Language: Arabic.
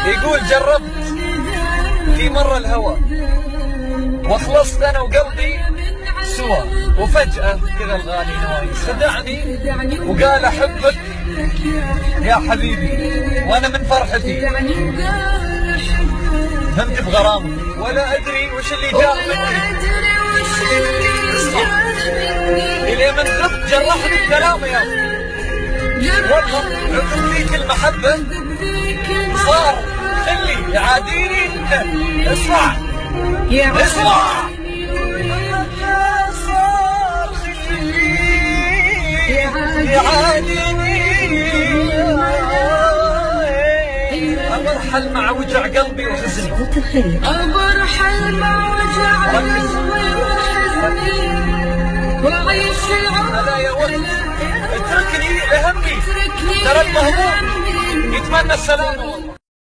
يقول جربت في مرة الهوى وخلصت انا وقلبي سوا، وفجأة كذا الغالي نواي خدعني وقال احبك يا حبيبي، وانا من فرحتي همت بغرامك ولا ادري وش اللي جاء مني. الى من خفت جرحني بكلامه يا اخي، والله عقب ذيك المحبة صار خلي يعاديني. اسمع اسمع، صار خلي يعاديني، أبرحل مع وجع قلبي وحزني، أبرحل مع وجع قلبي وحزني، وعيش العمر هذا يا ولد اتركني لهمي، ترى المهموم يتمنى السلامة.